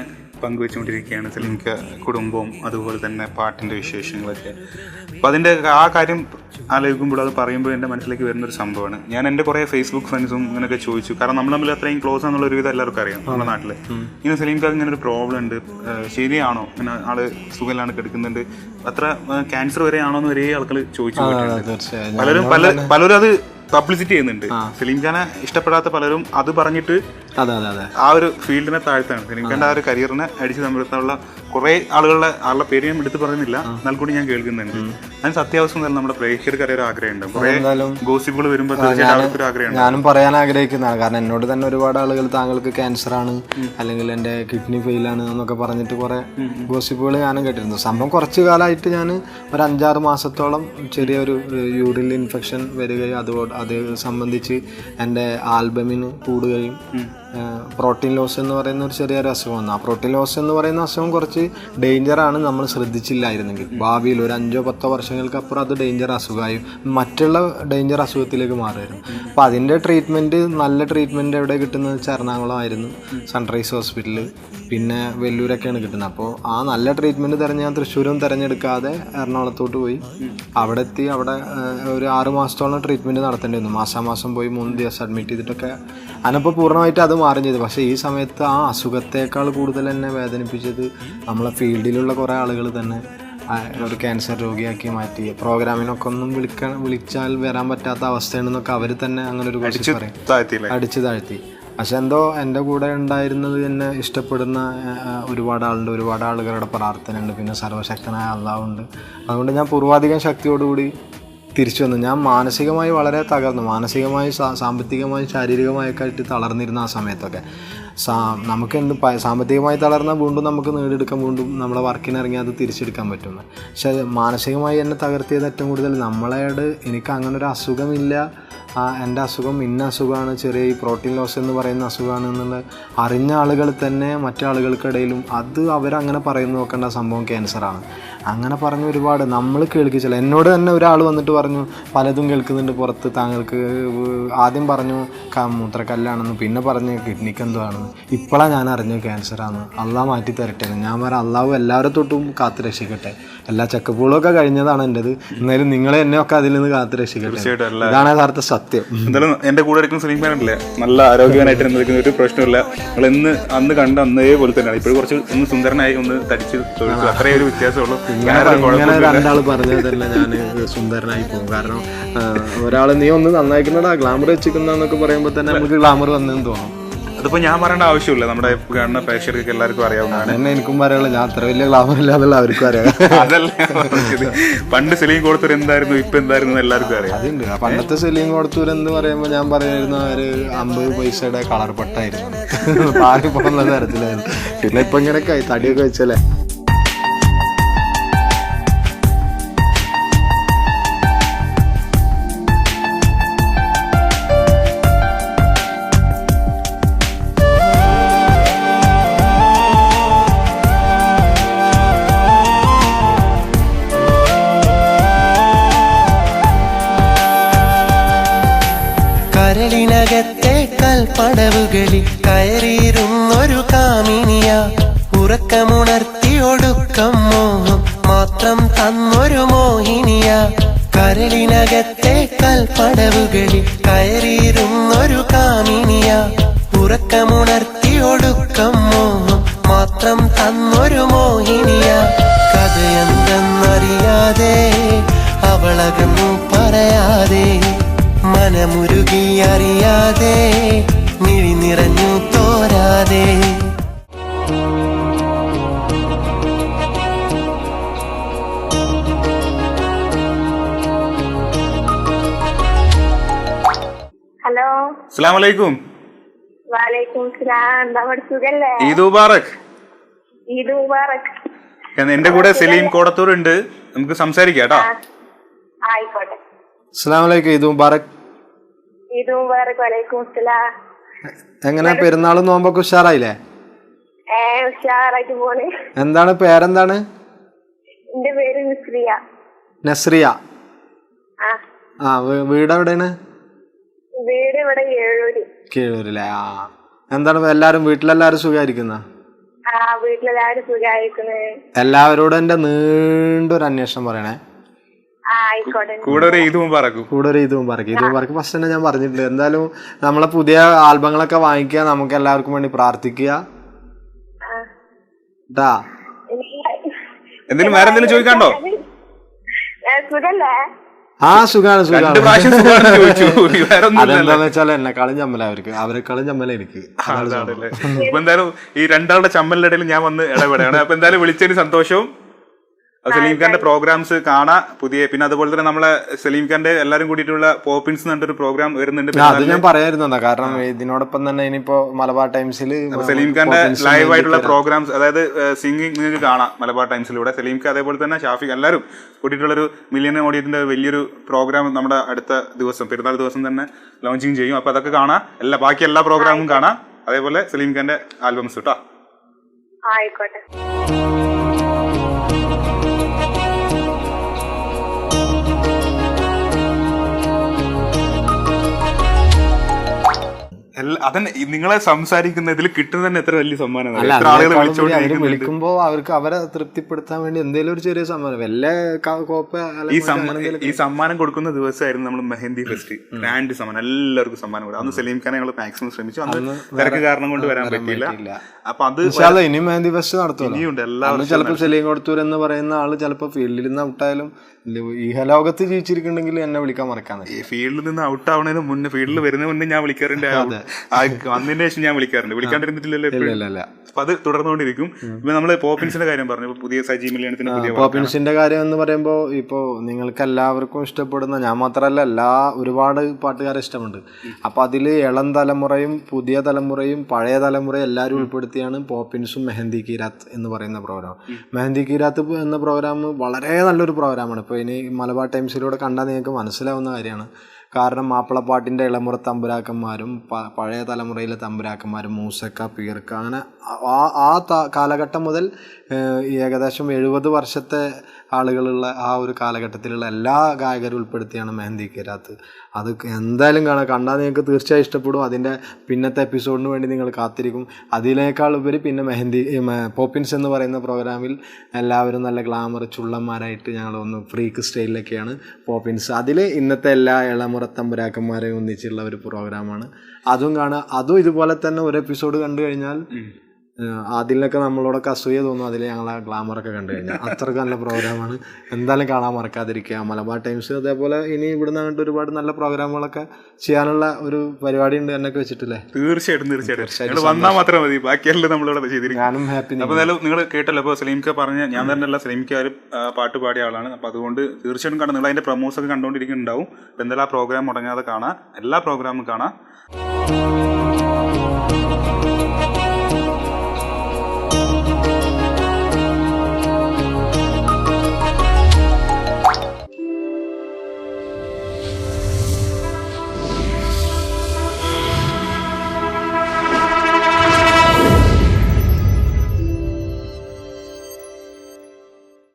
പങ്കുവെച്ചുകൊണ്ടിരിക്കുകയാണ്. സലീം ഖാൻ കുടുംബവും അതുപോലെ തന്നെ പാട്ടിൻ്റെ വിശേഷങ്ങളൊക്കെ. അപ്പോൾ അതിൻ്റെ ആ കാര്യം ആലോചിക്കുമ്പോൾ, അത് പറയുമ്പോൾ എൻ്റെ മനസ്സിലേക്ക് വരുന്നൊരു സംഭവമാണ്. ഞാൻ എൻ്റെ കുറേ ഫേസ്ബുക്ക് ഫ്രണ്ട്സും ഇങ്ങനെയൊക്കെ ചോദിച്ചു. കാരണം നമ്മൾ തമ്മിൽ അത്രയും ക്ലോസ് ആണെന്നുള്ള ഒരുവിധം എല്ലാവർക്കും അറിയാം നമ്മുടെ നാട്ടിൽ. ഇങ്ങനെ സലീം ഖാൻ ഇങ്ങനെ ഒരു പ്രോബ്ലം ഉണ്ട്, ശരിയാണോ, ഇങ്ങനെ ആള് സുഖമില്ലാണ്ട് കിടക്കുന്നുണ്ട്, അത്ര ക്യാൻസർ വരെ ആണോ എന്ന് വരെ ആൾക്കാർ ചോദിച്ചു. പലരും അത് പബ്ലിസിറ്റി ചെയ്യുന്നുണ്ട്. സലീം ഖാനെ ഇഷ്ടപ്പെടാത്ത പലരും അത് പറഞ്ഞിട്ട് ആ ഒരു ഫീൽഡിനെ താഴ്ത്താണ്. സലീം ഖാന്റെ ആ ഒരു കരിയറിനെ അടിച്ചു തമ്മിലുള്ള കുറെ ആളുടെ പേര് ഞാൻ എടുത്ത് പറയുന്നില്ല, എന്നാൽ കൂടി ഞാൻ കേൾക്കുന്നുണ്ട്. അതിന് സത്യാവസ്ഥ നമ്മുടെ പ്രേക്ഷകർക്ക് അറിയാൻ ആഗ്രഹമുണ്ട്. കുറെ ഗോസിപ്പുകൾ വരുമ്പോൾ തീർച്ചയായിട്ടും ആഗ്രഹമുണ്ട്. ഞാനും പറയാൻ ആഗ്രഹിക്കുന്നതാണ്. കാരണം എന്നോട് തന്നെ ഒരുപാട് ആളുകൾ താങ്കൾക്ക് ക്യാൻസർ ആണ്, അല്ലെങ്കിൽ എൻ്റെ കിഡ്നി ഫെയിലാണ് എന്നൊക്കെ പറഞ്ഞിട്ട് കുറെ ഗോസിപ്പുകൾ ഞാനും കേട്ടിരുന്നു. സംഭവം കുറച്ചു കാലമായിട്ട് ഞാൻ ഒരു 5-6 മാസത്തോളം ചെറിയൊരു യൂറിൻ ഇൻഫെക്ഷൻ വരികയും അത് സംബന്ധിച്ച് എൻ്റെ ആൽബമിന് കൂടുകയും പ്രോട്ടീൻ ലോസ് എന്ന് പറയുന്ന ഒരു ചെറിയൊരു അസുഖം വന്നു. ആ പ്രോട്ടീൻ ലോസ് എന്ന് പറയുന്ന അസുഖം കുറച്ച് ഡേഞ്ചറാണ്. നമ്മൾ ശ്രദ്ധിച്ചില്ലായിരുന്നെങ്കിൽ ഭാവിയിൽ ഒരു 5-10 വർഷങ്ങൾക്കപ്പുറം അത് ഡേഞ്ചർ അസുഖമായി മറ്റുള്ള ഡേഞ്ചർ അസുഖത്തിലേക്ക് മാറുമായിരുന്നു. അപ്പോൾ അതിൻ്റെ ട്രീറ്റ്മെൻറ്റ്, നല്ല ട്രീറ്റ്മെൻറ്റ് എവിടെ കിട്ടുന്നത് വെച്ചാൽ എറണാകുളമായിരുന്നു, സൺറൈസ് ഹോസ്പിറ്റലിൽ, പിന്നെ വെല്ലൂരൊക്കെയാണ് കിട്ടുന്നത്. അപ്പോൾ ആ നല്ല ട്രീറ്റ്മെൻറ്റ് തിരഞ്ഞ് ഞാൻ തൃശ്ശൂരും തിരഞ്ഞെടുക്കാതെ എറണാകുളത്തോട്ട് പോയി. അവിടെ എത്തി. അവിടെ ഒരു 6 മാസത്തോളം ട്രീറ്റ്മെൻറ്റ് നടത്തേണ്ടി വന്നു. മാസാമാസം പോയി 3 ദിവസം അഡ്മിറ്റ് ചെയ്തിട്ടൊക്കെ അതിനപ്പോൾ പൂർണ്ണമായിട്ട് അത് മാറും ചെയ്തു. പക്ഷേ ഈ സമയത്ത് ആ അസുഖത്തേക്കാൾ കൂടുതൽ എന്നെ വേദനിപ്പിച്ചത് നമ്മളെ ഫീൽഡിലുള്ള കുറേ ആളുകൾ തന്നെ ഒരു ക്യാൻസർ രോഗിയാക്കി മാറ്റി. പ്രോഗ്രാമിനൊക്കെ ഒന്നും വിളിച്ചാൽ വരാൻ പറ്റാത്ത അവസ്ഥയാണെന്നൊക്കെ അവർ തന്നെ അങ്ങനെ ഒരു കുറിച്ച് പറയും, അടിച്ചു താഴ്ത്തി. പക്ഷെ എന്തോ എൻ്റെ കൂടെ ഉണ്ടായിരുന്നത് എന്നെ ഇഷ്ടപ്പെടുന്ന ഒരുപാട് ആളുണ്ട്, ഒരുപാട് ആളുകളുടെ പ്രാർത്ഥന ഉണ്ട്, പിന്നെ സർവശക്തനായ അള്ളാഹുണ്ട്. അതുകൊണ്ട് ഞാൻ പൂർവാധികം ശക്തിയോടുകൂടി തിരിച്ചു വന്നു. ഞാൻ മാനസികമായി വളരെ തകർന്നു, മാനസികമായി സാമ്പത്തികമായി ശാരീരികമായൊക്കെ ആയിട്ട് തളർന്നിരുന്ന ആ സമയത്തൊക്കെ. നമുക്ക് എന്ത് സാമ്പത്തികമായി തളർന്നാൽ വീണ്ടും നമുക്ക് നേടിയെടുക്കാൻ, വീണ്ടും നമ്മളെ വർക്കിനിറങ്ങി അത് തിരിച്ചെടുക്കാൻ പറ്റും. പക്ഷെ മാനസികമായി എന്നെ തകർത്തിയത് ഏറ്റവും കൂടുതൽ നമ്മളോട് എനിക്ക് അങ്ങനെ ഒരു അസുഖമില്ല, എൻ്റെ അസുഖം ഇന്ന അസുഖമാണ്, ചെറിയ ഈ പ്രോട്ടീൻ ലോസ് എന്ന് പറയുന്ന അസുഖമാണ് എന്നുള്ള അറിഞ്ഞ ആളുകൾ തന്നെ മറ്റാളുകൾക്കിടയിലും അത് അവരങ്ങനെ പറയുന്നു നോക്കേണ്ട സംഭവം ക്യാൻസറാണ് അങ്ങനെ പറഞ്ഞ് ഒരുപാട് നമ്മൾ കേൾക്കിച്ചില്ല. എന്നോട് തന്നെ ഒരാൾ വന്നിട്ട് പറഞ്ഞു പലതും കേൾക്കുന്നുണ്ട് പുറത്ത്, താങ്കൾക്ക് ആദ്യം പറഞ്ഞു മൂത്രക്കല്ലാണെന്ന്, പിന്നെ പറഞ്ഞ് കിഡ്നിക്ക് എന്തോ ആണെന്ന്, ഇപ്പോഴാണ് ഞാൻ അറിഞ്ഞു ക്യാൻസറാണ്. അള്ളാഹ് മാറ്റി തരട്ടെ. ഞാൻ പറയാം അള്ളാഹു എല്ലാവരും തൊട്ടും കാത്തു രക്ഷിക്കട്ടെ. എല്ലാ ചെക്കപ്പുകളൊക്കെ കഴിഞ്ഞതാണ് എൻ്റെത്, എന്നാലും നിങ്ങളെ എന്നെയൊക്കെ അതിൽ നിന്ന് കാത്തു രക്ഷിക്കട്ടെ. ഇതാണ് യഥാർത്ഥ സത്യം. എന്തായാലും എൻ്റെ കൂടെ ഇരിക്കുന്ന ശ്രമിക്കാനില്ലേ, നല്ല ആരോഗ്യവാനായിട്ട് നിൽക്കുന്ന ഒരു പ്രശ്നമില്ല. നിങ്ങൾ അന്ന് കണ്ട അന്നേ പോലെ തന്നെയാണ്. ഇപ്പോഴും കുറച്ച് ഒന്ന് സുന്ദരനായി, ഒന്ന് തടിച്ച് അത്രയും ഒരു വ്യത്യാസമുള്ളൂ. ഇങ്ങനെ രണ്ടാൾ പറഞ്ഞാൽ തന്നെ ഞാൻ സുന്ദരനായി പോകും. കാരണം ഒരാൾ നീ ഒന്ന് നന്നായിക്കുന്നടാ, ഗ്ലാമർ വെച്ചിരിക്കുന്നൊക്കെ പറയുമ്പോൾ തന്നെ നമുക്ക് ഗ്ലാമർ വന്നെന്ന് തോന്നും. അതിപ്പോ ഞാൻ പറയേണ്ട ആവശ്യമില്ല, നമ്മുടെ കാണുന്ന പ്രേക്ഷകർക്ക് എല്ലാവർക്കും അറിയാവുന്നതാണ്. എന്നെ എനിക്കും പറയാനുള്ളൂ, ഞാൻ അത്ര വലിയ ഗ്ലാമർ ഇല്ലാതുള്ള അവർക്കും അറിയാം. അതല്ല പണ്ട് സെലീം കൊടുത്തൂർ എന്തായിരുന്നു, ഇപ്പൊ എന്തായിരുന്നു എല്ലാവർക്കും അറിയാം. അതുണ്ട്. പണ്ടത്തെ സെലീം കൊടുത്തൂർ എന്ന് പറയുമ്പോൾ ഞാൻ പറയുമായിരുന്നു ഒരു 50 പൈസയുടെ കളർ പട്ടായിരുന്നു, പാറി പോകുന്ന തരത്തിലായിരുന്നു. പിന്നെ ഇപ്പൊ ഇങ്ങനെയൊക്കെ തടിയൊക്കെ വെച്ചല്ലേ. കരളിനകത്തെ കൽപ്പടവുകളിൽ കയറിയിരുന്നൊരു കാമിനിയ, ഉറക്കമുണർത്തി ഒടുക്കം മോഹം മാത്രം തന്നൊരു മോഹിനിയ. കരളിനകത്തെ കൽപ്പടവുകളിൽ കയറിയിരുന്നൊരു കാമിനിയ, ഉറക്കമുണർത്തി ഒടുക്കം മോഹം മാത്രം തന്നൊരു മോഹിനിയ. കഥയെന്തെന്നറിയാതെ അവളകന്നു പറയാതെ, മനമുരുകി അറിയാതെ മിഴി നിറഞ്ഞു തോരാതെ. ഹലോ. അസ്സലാമു അലൈക്കും. വലൈക്കും സലാം. എന്താ സുഖല്ലേ? ഈദ് മുബാറക്. ഈദ് മുബാറക്. എന്റെ കൂടെ സലീം കോടത്തൂർ ഉണ്ട്, നമുക്ക് സംസാരിക്കാം കേട്ടോ. ആയിക്കോട്ടെ. അസ്സലാമു അലൈക്കും. ഈദ് മുബാറക്. ഈദ് മുബാറക്. വലൈക്കും സലാം. എങ്ങനെ പെരുന്നാളും നോമ്പൊക്കെ ഉഷാറായില്ലേ? ഉഷാറായിട്ട് പോണ്. എന്താണ് പേരെന്താണ്? എന്റെ പേര് നസ്രിയ. നസ്രിയ. ആ വീട് എവിടെയാണ്? വീട് ഇവിടെ കീഴൂരില്ലേ? ആ എന്താണ് എല്ലാരും വീട്ടിലെല്ലാരും സുഖമായിരിക്കുന്ന? വീട്ടിലെല്ലാരും സുഖമായിരിക്കുന്നത്. എല്ലാവരോടും എന്റെ നീണ്ടൊരു അന്വേഷണം പറയണേ. കൂടെ ഒരു ഈദ് മുബാറക്. ഈദ് മുബാറക് ഫസ്റ്റ് തന്നെ ഞാൻ പറഞ്ഞിട്ടുണ്ട്. എന്തായാലും നമ്മളെ പുതിയ ആൽബങ്ങളൊക്കെ വാങ്ങിക്കുക, നമുക്ക് എല്ലാവർക്കും വേണ്ടി പ്രാർത്ഥിക്കുക. എന്തെങ്കിലും വേറെ എന്തെങ്കിലും ചോദിക്കാണ്ടോ? സുഖാണ്. അതെന്താന്ന് വെച്ചാൽ എന്നെക്കാളും ചമ്മല അവരെക്കാളും ചമ്മല എനിക്ക്. ഇപ്പൊ എന്തായാലും ഈ രണ്ടാളുടെ ചമ്മലിന്റെ ഇടയിൽ ഞാൻ വന്ന് ഇടപെടുകയാണ്. അപ്പൊ എന്തായാലും വിളിച്ചതിന് സന്തോഷവും. സലീം ഖാന്റെ പ്രോഗ്രാംസ് കാണാം പുതിയ. പിന്നെ അതുപോലെ തന്നെ നമ്മളെ സലീം ഖാന്റെ എല്ലാരും കൂടിയിട്ടുള്ള പോപ്പിൻസ് എന്നൊരു പ്രോഗ്രാം വരുന്നുണ്ട്. അത് ഞാൻ പറയായിരുന്നോ, കാരണം ഇതിനോടൊപ്പം തന്നെ ഇനിയിപ്പോ മലബാർ ടൈംസിൽ സലീം ഖാന്റെ ലൈവ് ആയിട്ടുള്ള പ്രോഗ്രാംസ്, അതായത് സിംഗിങ് നിങ്ങൾക്ക് കാണാം മലബാർ ടൈംസിലൂടെ. സലീം ഖാൻ അതേപോലെ തന്നെ ഷാഫിഖ് എല്ലാവരും കൂടിയിട്ടുള്ള ഒരു മില്യൺ ഓഡിയൻസിന്റെ വലിയൊരു പ്രോഗ്രാം നമ്മുടെ അടുത്ത ദിവസം പെരുന്നാൾ ദിവസം തന്നെ ലോഞ്ചിങ് ചെയ്യും. അപ്പൊ അതൊക്കെ കാണാം. ബാക്കി എല്ലാ പ്രോഗ്രാമും കാണാം. അതേപോലെ സലീം ഖാന്റെ ആൽബംസ് കേട്ടോ. ആയിക്കോട്ടെ. അതന്നെ നിങ്ങളെ സംസാരിക്കുന്നതിൽ കിട്ടുന്ന തന്നെ എത്ര വലിയ സമ്മാനമാണ്. അല്ല, എത്ര ആളുകൾ അവര് വിളിച്ചോണ്ടിരിക്കുന്നുണ്ട്. വിളിക്കുമ്പോ അവർക്ക് അവരെ തൃപ്തിപ്പെടുത്താൻ വേണ്ടി എന്തെങ്കിലും ഒരു ചെറിയ സമ്മാനം, വല്ല കോപ്പ ഈ സമ്മാനം കൊടുക്കുന്ന ദിവസമായിരുന്നു നമ്മൾ മെഹന്തി ഫെസ്റ്റ്. ഗ്രാൻഡ് സമ്മാനം, എല്ലാവർക്കും സമ്മാനം കൊടുക്കും. അന്ന് സലീം ഖാനെ ഞങ്ങൾ മാക്സിമം ശ്രമിച്ചു. അന്ന് തിരക്ക് കാരണം കൊണ്ട് വരാൻ പറ്റിയില്ല. അപ്പൊ അത് ഇനി മെഹന്തി ഫെസ്റ്റ് നടത്തുമല്ലോ. ഇനിയുണ്ട് എല്ലാവരും. ചിലപ്പോൾ സലീം കൊടുത്തൂർ എന്ന് പറയുന്ന ആള് ചിലപ്പോ ഫീൽഡിൽ നിന്ന് ഔട്ടായാലും ഈഹലോകത്ത് ജീവിച്ചിരിക്കുന്നുണ്ടെങ്കിൽ എന്നെ വിളിക്കാൻ മറക്കാൻ. ഈ ഫീൽഡിൽ നിന്ന് ഔട്ട് ആവുന്നതിന് മുന്നേ, ഫീൽഡിൽ വരുന്നതിന് മുന്നേ ഞാൻ വിളിക്കാറുണ്ട്. വന്നതിന് ശേഷം ഞാൻ വിളിക്കാറുണ്ട്. വിളിക്കാണ്ടിരുന്നിട്ടില്ലല്ലോ എപ്പോഴും. അപ്പൊ അത് തുടർന്നുകൊണ്ടിരിക്കും. ഇപ്പൊ നമ്മള് പോപ്പിൻസിന്റെ കാര്യം പറഞ്ഞു, പുതിയ സജി മില്യണത്തിന് പുതിയ പോപ്പിൻസിന്റെ കാര്യം എന്ന് പറയുമ്പോൾ ഇപ്പോ നിങ്ങൾക്ക് എല്ലാവർക്കും ഇഷ്ടപ്പെടുന്ന, ഞാൻ മാത്രമല്ല ഒരുപാട് പാട്ടുകാരെ ഇഷ്ടമുണ്ട്. അപ്പൊ അതില് ഇളം തലമുറയും പുതിയ തലമുറയും പഴയ തലമുറയും എല്ലാവരും ഉൾപ്പെടുത്തിയാണ് പോപ്പിൻസും മെഹന്തി കീരാത്ത് എന്ന് പറയുന്ന പ്രോഗ്രാം. മെഹന്തി കീരാത്ത് എന്ന പ്രോഗ്രാം വളരെ നല്ലൊരു പ്രോഗ്രാമാണ്. ഇപ്പോൾ ഇനി മലബാർ ടൈംസിലൂടെ കണ്ടാൽ നിങ്ങൾക്ക് മനസ്സിലാവുന്ന കാര്യമാണ്. കാരണം മാപ്പിളപ്പാട്ടിൻ്റെ ഇളമുറ തമ്പുരാക്കന്മാരും പഴയ തലമുറയിലെ തമ്പുരാക്കന്മാരും മൂസക്ക, പീർക്ക, അങ്ങനെ കാലഘട്ടം മുതൽ ഏകദേശം 70 വർഷത്തെ ആളുകളുള്ള ആ ഒരു കാലഘട്ടത്തിലുള്ള എല്ലാ ഗായകരും ഉൾപ്പെടുത്തിയാണ് മെഹന്തി കീരാത്ത്. അത് എന്തായാലും കണ്ടാൽ നിങ്ങൾക്ക് തീർച്ചയായും ഇഷ്ടപ്പെടും. അതിൻ്റെ പിന്നത്തെ എപ്പിസോഡിന് വേണ്ടി നിങ്ങൾ കാത്തിരിക്കും. അതിനേക്കാൾ ഉപരി പിന്നെ പോപ്പിൻസ് എന്ന് പറയുന്ന പ്രോഗ്രാമിൽ എല്ലാവരും നല്ല ഗ്ലാമർ ചുള്ളന്മാരായിട്ട് ഞങ്ങൾ ഒന്ന് ഫ്രീക്ക് സ്റ്റൈലിലൊക്കെയാണ് പോപ്പിൻസ്. അതിൽ ഇന്നത്തെ എല്ലാ ഇളമുറ തമ്പുരാക്കന്മാരെയും ഒന്നിച്ചുള്ള ഒരു പ്രോഗ്രാമാണ്. അതും കാണുക. അതും ഇതുപോലെ തന്നെ ഒരു എപ്പിസോഡ് കണ്ടു കഴിഞ്ഞാൽ അതിലൊക്കെ നമ്മളോടൊക്കെ അസൂയ തോന്നും. അതിൽ ഞങ്ങൾ ആ ഗ്ലാമറൊക്കെ കണ്ടു കഴിഞ്ഞാൽ അത്രയ്ക്ക് നല്ല പ്രോഗ്രാമാണ്. എന്തായാലും കാണാൻ മറക്കാതിരിക്കുക. മലബാർ ടൈംസ് അതേപോലെ ഇനി ഇവിടുന്ന് അങ്ങോട്ട് ഒരുപാട് നല്ല പ്രോഗ്രാമുകളൊക്കെ ചെയ്യാനുള്ള ഒരു പരിപാടി ഉണ്ട് എന്നൊക്കെ വെച്ചിട്ടില്ലേ. തീർച്ചയായിട്ടും വന്നാൽ മാത്രം മതി, ബാക്കിയെല്ലാം നമ്മളിവിടെ ചെയ്തിരിക്കും. ഞാനും ഹാപ്പി. അപ്പൊ എന്തായാലും നിങ്ങൾ കേട്ടല്ലോ. അപ്പോൾ സലീംക്ക പറഞ്ഞ ഞാൻ തന്നെയല്ല, സലീംക്ക ഒരു പാട്ട് പാടിയ ആളാണ്. അപ്പൊ അതുകൊണ്ട് തീർച്ചയായിട്ടും കാണാം. നിങ്ങൾ അതിന്റെ പ്രൊമോസ് ഒക്കെ കണ്ടുകൊണ്ടിരിക്കുന്നുണ്ടാവും. അപ്പൊ എന്തായാലും ആ പ്രോഗ്രാം മുടങ്ങാതെ കാണാം, എല്ലാ പ്രോഗ്രാമും കാണാം.